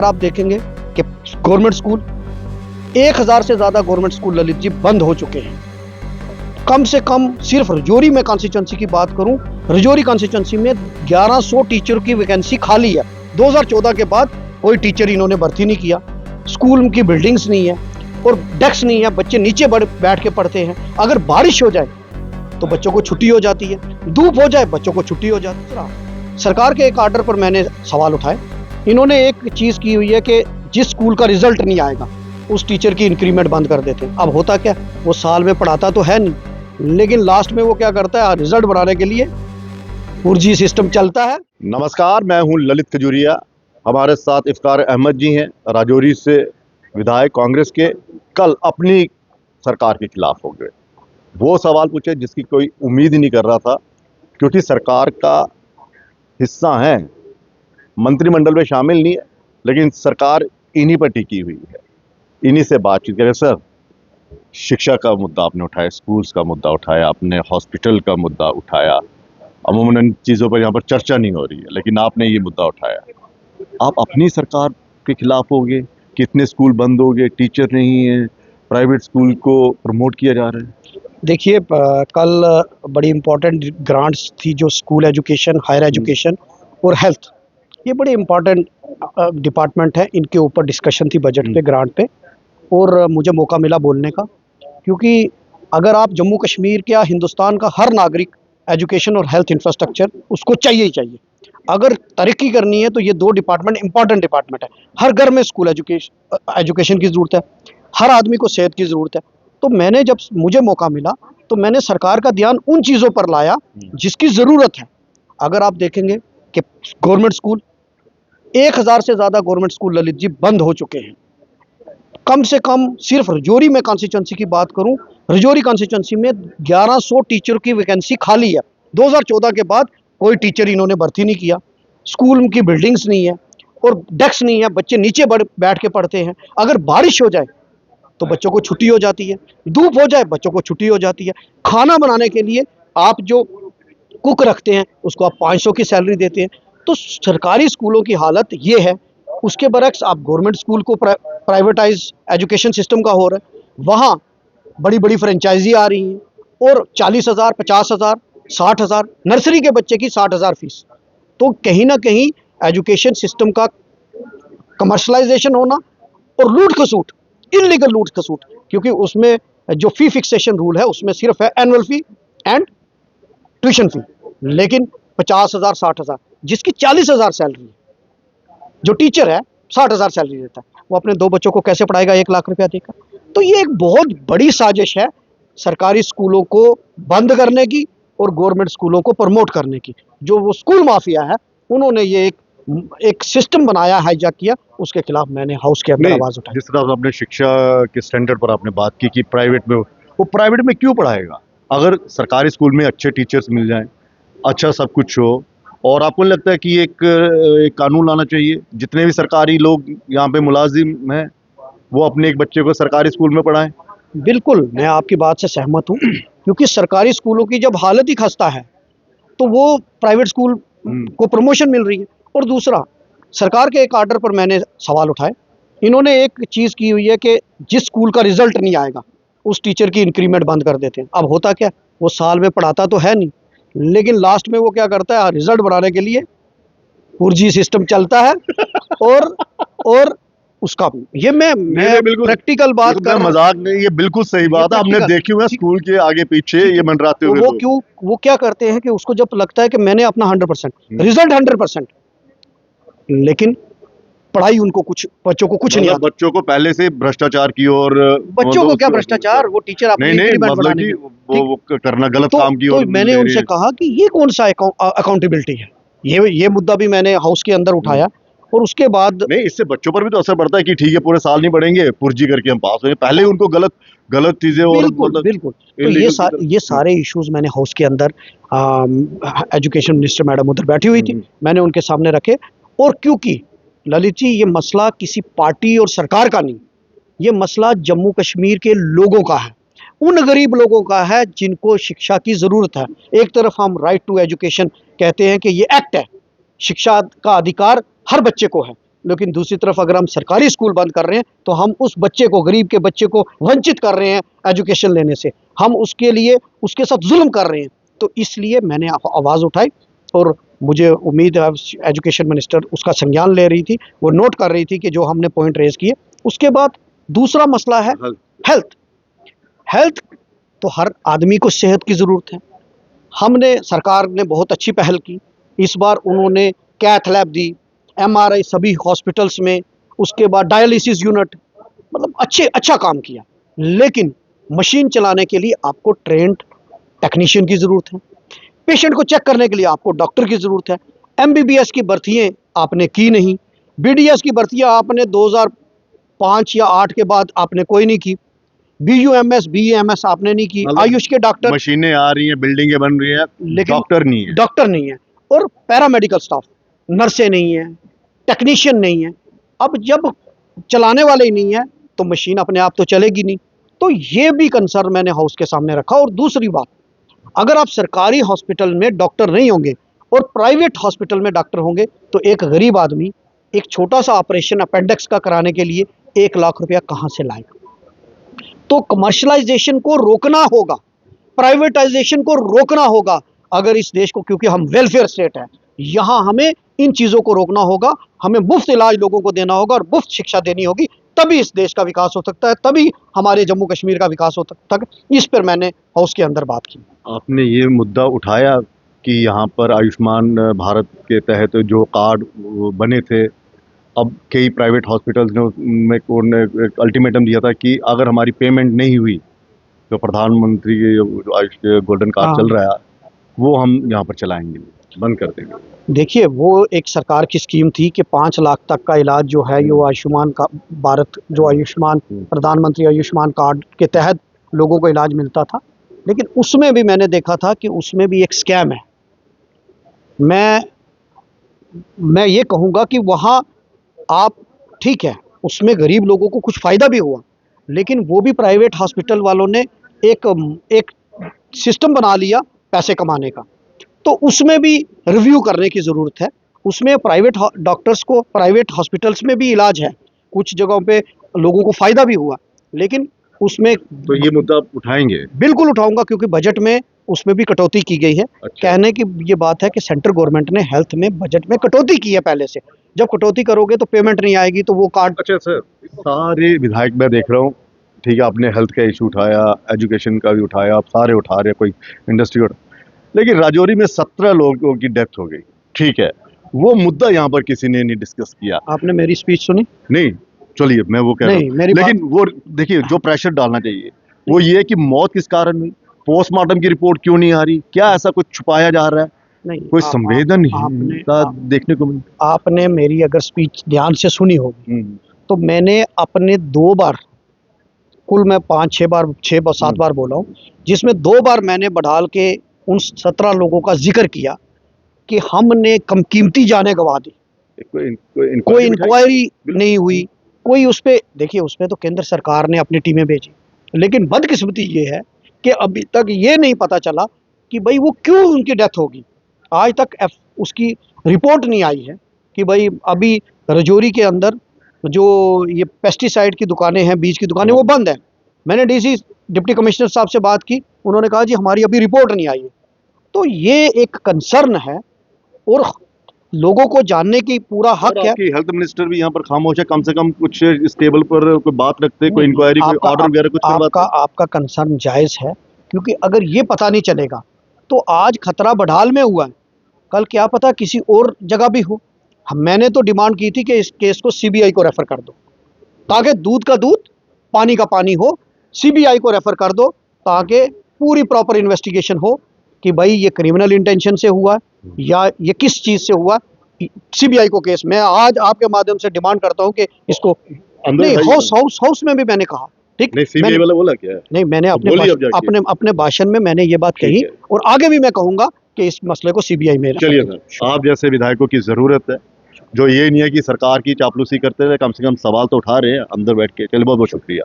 आप देखेंगे कि गवर्नमेंट स्कूल 1000 से ज़्यादा गवर्नमेंट स्कूल ललित जी बंद हो चुके हैं। कम से कम सिर्फ रजौरी में कॉन्स्टिट्यूंसी की बात करूं, रजौरी कॉन्स्टिट्यूंसी में 1100 टीचर की वैकेंसी खाली है। 2014 के बाद कोई टीचर इन्होंने भर्ती नहीं किया। स्कूल की बिल्डिंग्स नहीं है और डेस्क नहीं है, बच्चे नीचे बैठ के पढ़ते हैं। अगर बारिश हो जाए तो बच्चों को छुट्टी हो जाती है, धूप हो जाए बच्चों को छुट्टी हो जाती है। सरकार के एक आर्डर पर मैंने सवाल उठाए। इन्होंने एक चीज़ की हुई है कि जिस स्कूल का रिजल्ट नहीं आएगा उस टीचर की इंक्रीमेंट बंद कर देते हैं। अब होता क्या, वो साल में पढ़ाता तो है नहीं, लेकिन लास्ट में वो क्या करता है, रिजल्ट बनाने के लिए फर्जी सिस्टम चलता है। नमस्कार, मैं हूं ललित खजूरिया। हमारे साथ इफ्तार अहमद जी हैं, राजौरी से विधायक कांग्रेस के। कल अपनी सरकार के खिलाफ हो गए, वो सवाल पूछे जिसकी कोई उम्मीद ही नहीं कर रहा था, क्योंकि सरकार का हिस्सा हैं, मंत्रिमंडल में शामिल नहीं है, लेकिन सरकार इन्हीं पर टिकी हुई है। इन्हीं से बातचीत करें। सर, शिक्षा का मुद्दा आपने उठाया, स्कूल्स का मुद्दा उठाया आपने, हॉस्पिटल का मुद्दा उठाया। अमूमन इन चीज़ों पर यहाँ पर चर्चा नहीं हो रही है, लेकिन आपने ये मुद्दा उठाया। आप अपनी सरकार के खिलाफ हो गए, कितने स्कूल बंद हो गए, टीचर नहीं है, प्राइवेट स्कूल को प्रमोट किया जा रहा है। देखिए, कल बड़ी इंपॉर्टेंट ग्रांट्स थी जो स्कूल एजुकेशन, हायर एजुकेशन और हेल्थ, ये बड़े इंपॉर्टेंट डिपार्टमेंट है। इनके ऊपर डिस्कशन थी बजट पे, ग्रांट पे, और मुझे मौका मिला बोलने का। क्योंकि अगर आप जम्मू कश्मीर के या हिंदुस्तान का हर नागरिक एजुकेशन और हेल्थ इंफ्रास्ट्रक्चर उसको चाहिए ही चाहिए। अगर तरक्की करनी है तो ये दो डिपार्टमेंट इंपॉर्टेंट डिपार्टमेंट है। हर घर में स्कूल एजुकेशन की ज़रूरत है, हर आदमी को सेहत की ज़रूरत है। तो मैंने जब मुझे मौका मिला तो मैंने सरकार का ध्यान उन चीज़ों पर लाया जिसकी ज़रूरत है। अगर आप देखेंगे कि गवर्नमेंट स्कूल 1000 से ज़्यादा गवर्नमेंट स्कूल ललित जी बंद हो चुके हैं। कम से कम सिर्फ रजौरी में कॉन्स्टिट्यूंसी की बात करूं, रजौरी कॉन्स्टिट्यूंसी में 1100 टीचर की वैकेंसी खाली है। 2014 के बाद कोई टीचर इन्होंने भर्ती नहीं किया। स्कूल की बिल्डिंग्स नहीं है और डेस्क नहीं है, बच्चे नीचे बैठ के पढ़ते हैं। अगर बारिश हो जाए तो बच्चों को छुट्टी हो जाती है, धूप हो जाए बच्चों को छुट्टी हो जाती है। खाना बनाने के लिए आप जो कुक रखते हैं उसको आप 500 की सैलरी देते हैं। तो सरकारी स्कूलों की हालत ये है। उसके बरक्स आप गवर्नमेंट स्कूल को प्राइवेटाइज एजुकेशन सिस्टम का हो रहा है, वहाँ बड़ी बड़ी फ्रेंचाइजी आ रही हैं और 40,000, 50,000, 60,000, नर्सरी के बच्चे की 60,000 फीस। तो कहीं ना कहीं एजुकेशन सिस्टम का कमर्शलाइजेशन होना और लूट खसूट, इलीगल लूट खसूट, क्योंकि उसमें जो फी फिक्सेशन रूल है उसमें सिर्फ है annual fee and tuition fee, लेकिन 50,000, 60,000, जिसकी 40,000 सैलरी है, जो टीचर है 60,000 सैलरी देता है, वो अपने 2 बच्चों को कैसे पढ़ाएगा 1 लाख रुपया देकर। तो ये एक बहुत बड़ी साजिश है सरकारी स्कूलों को बंद करने की और गवर्नमेंट स्कूलों को प्रमोट करने की। जो वो स्कूल माफिया है उन्होंने ये एक सिस्टम बनाया, हाईजैक किया, उसके खिलाफ मैंने हाउस के अंदर आवाज उठाई। जिस तरह से आपने शिक्षा के स्टैंडर्ड पर आपने बात की कि प्राइवेट में, वो प्राइवेट में क्यों पढ़ाएगा? अगर सरकारी स्कूल में अच्छे टीचर्स मिल जाएं, अच्छा सब कुछ हो, और आपको नहीं लगता है कि एक कानून लाना चाहिए, जितने भी सरकारी लोग यहाँ पे मुलाजिम हैं वो अपने एक बच्चे को सरकारी स्कूल में पढ़ाएं? बिल्कुल, मैं आपकी बात से सहमत हूँ, क्योंकि सरकारी स्कूलों की जब हालत ही खस्ता है तो वो प्राइवेट स्कूल को प्रमोशन मिल रही है। और दूसरा, सरकार के एक आर्डर पर मैंने सवाल उठाए। इन्होंने एक चीज़ की हुई है कि जिस स्कूल का रिजल्ट नहीं आएगा उस टीचर की इंक्रीमेंट बंद कर देते हैं। अब होता क्या, वो साल में पढ़ाता तो है नहीं, लेकिन लास्ट में वो क्या करता है, रिजल्ट बनाने के लिए फर्जी सिस्टम चलता है। और उसका ये मैं प्रैक्टिकल बात कर रहा हूं। मजाक नहीं, ये बिल्कुल सही बात है। हमने देखी हुई है स्कूल के आगे पीछे ये मंडराते हुए। वो क्या करते हैं कि उसको जब लगता है कि मैंने अपना 100%, रिजल्ट 100%, लेकिन पढ़ाई उनको कुछ, बच्चों को कुछ नहीं आता। बच्चों को पहले से भ्रष्टाचार की, और बच्चों को क्या भ्रष्टाचार, वो टीचर अपनी इंक्रीमेंट बनाने की वो करना गलत काम की। तो मैंने उनसे कहा कि ये कौन सा अकाउंटेबिलिटी है। ये मुद्दा भी मैंने हाउस के अंदर उठाया। और उसके बाद नहीं, इससे बच्चों पर भी तो असर पड़ता है कि ठीक है पूरे साल नहीं पढ़ेंगे, पुर्जी करके हम पास होंगे। पहले उनको गलत चीजें, और बिल्कुल। तो ये सारे इश्यूज मैंने हाउस के अंदर, एजुकेशन मिनिस्टर मैडम उधर बैठी हुई थी, मैंने उनके सामने रखे। और क्योंकि ललित जी, ये मसला किसी पार्टी और सरकार का नहीं, ये मसला जम्मू कश्मीर के लोगों का है, उन गरीब लोगों का है जिनको शिक्षा की ज़रूरत है। एक तरफ हम राइट टू एजुकेशन कहते हैं कि ये एक्ट है, शिक्षा का अधिकार हर बच्चे को है, लेकिन दूसरी तरफ अगर हम सरकारी स्कूल बंद कर रहे हैं तो हम उस बच्चे को, गरीब के बच्चे को वंचित कर रहे हैं एजुकेशन लेने से, हम उसके लिए उसके साथ जुल्म कर रहे हैं। तो इसलिए मैंने आवाज़ उठाई और मुझे उम्मीद है एजुकेशन मिनिस्टर उसका संज्ञान ले रही थी, वो नोट कर रही थी कि जो हमने पॉइंट रेज किए। उसके बाद दूसरा मसला है हेल्थ। हेल्थ तो हर आदमी को सेहत की ज़रूरत है। हमने, सरकार ने बहुत अच्छी पहल की। इस बार उन्होंने कैथ लैब दी, एमआरआई सभी हॉस्पिटल्स में, उसके बाद डायलिसिस यूनिट, मतलब अच्छा काम किया। लेकिन मशीन चलाने के लिए आपको ट्रेंड टेक्नीशियन की ज़रूरत है, पेशेंट को चेक करने के लिए आपको डॉक्टर की ज़रूरत है। एमबीबीएस की भर्तियाँ आपने की नहीं, बीडीएस की भर्तियाँ आपने 2005 या 8 के बाद आपने कोई नहीं की, बीयूएमएस बीएमएस आपने नहीं की। आयुष के डॉक्टर, मशीनें आ रही हैं, बिल्डिंगें बन रही हैं, लेकिन डॉक्टर नहीं है। और पैरामेडिकल स्टाफ, नर्सें नहीं है, टेक्नीशियन नहीं है। अब जब चलाने वाले ही नहीं है तो मशीन अपने आप तो चलेगी नहीं। तो ये भी कंसर्न मैंने हाउस के सामने रखा। और दूसरी बात, अगर आप सरकारी हॉस्पिटल में डॉक्टर नहीं होंगे और प्राइवेट हॉस्पिटल में डॉक्टर होंगे तो एक गरीब आदमी एक छोटा सा ऑपरेशन अपेंडिक्स का कराने के लिए 1 लाख रुपया कहाँ से लाएगा? तो कमर्शलाइजेशन को रोकना होगा, प्राइवेटाइजेशन को रोकना होगा अगर इस देश को, क्योंकि हम वेलफेयर स्टेट है, यहाँ हमें इन चीज़ों को रोकना होगा। हमें मुफ्त इलाज लोगों को देना होगा और मुफ्त शिक्षा देनी होगी, तभी इस देश का विकास हो सकता है, तभी हमारे जम्मू कश्मीर का विकास हो सकता है। इस पर मैंने हाउस के अंदर बात की। आपने ये मुद्दा उठाया कि यहाँ पर आयुष्मान भारत के तहत जो कार्ड बने थे, अब कई प्राइवेट हॉस्पिटल्स ने अल्टीमेटम दिया था कि अगर हमारी पेमेंट नहीं हुई तो प्रधानमंत्री के जो आयुष गोल्डन कार्ड चल रहा है वो हम यहाँ पर चलाएंगे, बंद कर देंगे। देखिए, वो एक सरकार की स्कीम थी कि 5 लाख तक का इलाज जो है ये आयुष्मान का भारत, जो आयुष्मान प्रधानमंत्री आयुष्मान कार्ड के तहत लोगों को इलाज मिलता था। लेकिन उसमें भी मैंने देखा था कि उसमें भी एक स्कैम है। मैं ये कहूँगा कि वहाँ आप, ठीक है, उसमें गरीब लोगों को कुछ फ़ायदा भी हुआ, लेकिन वो भी प्राइवेट हॉस्पिटल वालों ने एक सिस्टम बना लिया पैसे कमाने का। तो उसमें भी रिव्यू करने की ज़रूरत है। उसमें प्राइवेट डॉक्टर्स को प्राइवेट हॉस्पिटल्स में भी इलाज है, कुछ जगहों पे लोगों को फ़ायदा भी हुआ, लेकिन उसमें तो ये मुद्दा आप उठाएंगे? बिल्कुल उठाऊंगा, क्योंकि बजट में उसमें भी कटौती की गई है। अच्छा। कहने की ये बात है कि सेंट्रल गवर्नमेंट ने हेल्थ में बजट में कटौती की है पहले से। जब कटौती करोगे तो पेमेंट नहीं आएगी, तो वो कार्ड। अच्छा सर, सारे विधायक मैं देख रहा हूँ, ठीक है, आपने हेल्थ का इशू उठाया, एजुकेशन का भी उठाया, आप सारे उठा रहे हैं, कोई इंडस्ट्री लेकिन राजौरी में 17 लोगों की डेथ हो गई, ठीक है, वो मुद्दा यहाँ पर किसी ने नहीं डिस्कस किया। आपने मेरी स्पीच सुनी? नहीं, चलिए मैं वो कह रहा हूँ, लेकिन वो देखिए जो प्रेशर डालना चाहिए वो ये कि मौत किस कारण हुई, पोस्टमार्टम की रिपोर्ट क्यों नहीं आ रही, क्या ऐसा कुछ छुपाया जा रहा है? नहीं, कोई संवेदनहीनता देखने को मिली। आपने मेरी अगर स्पीच ध्यान से सुनी होगी तो मैंने अपने 2 बार, कुल मैं 5-6 बार 6-7 बार बोला हूँ, जिसमें 2 बार मैंने बढ़ाल के उन 17 लोगों का जिक्र किया कि हमने कम कीमती जाने गंवा दी, कोई इंक्वायरी नहीं हुई, कोई उस पे, देखिए उसमें तो केंद्र सरकार ने अपनी टीमें भेजी, लेकिन बदकिस्मती ये है कि अभी तक ये नहीं पता चला कि भाई वो क्यों उनकी डेथ होगी। आज तक उसकी रिपोर्ट नहीं आई है कि भाई अभी राजौरी के अंदर जो ये पेस्टिसाइड की दुकानें हैं, बीज की दुकानें, वो बंद है। मैंने डीसी डिप्टी कमिश्नर साहब से बात की, उन्होंने कहा जी हमारी अभी रिपोर्ट नहीं आई है। तो ये एक कंसर्न है और लोगों को जानने की पूरा हक है। हेल्थ मिनिस्टर भी यहाँ पर खामोश है, कम से कम कुछ इस टेबल पर कोई बात रखते, कोई इंक्वायरी, कोई ऑर्डर वगैरह कुछ। आपका कंसर्न जायज़ है, क्योंकि अगर ये पता नहीं चलेगा तो आज खतरा बढ़ाल में हुआ है, कल क्या पता किसी और जगह भी हो। मैंने तो डिमांड की थी कि इस केस को सीबीआई को रेफर कर दो, ताकि दूध का दूध पानी का पानी हो। सीबीआई को रेफर कर दो ताकि पूरी प्रॉपर इन्वेस्टिगेशन हो कि भाई ये क्रिमिनल इंटेंशन से हुआ या ये किस चीज़ से हुआ। सीबीआई को केस, मैं आज आपके माध्यम से डिमांड करता हूँ कि इसको, नहीं, हाउस में भी मैंने कहा, ठीक, सीबीआई वाला बोला क्या है? नहीं, मैंने अपने भाषण में मैंने ये बात कही और आगे भी मैं कहूँगा कि इस मसले को सीबीआई में। चलिए सर, आप जैसे विधायकों की ज़रूरत है, जो ये नहीं है कि सरकार की चापलूसी करते रहे, कम से कम सवाल तो उठा रहे हैं अंदर बैठ के। चलिए, बहुत बहुत शुक्रिया।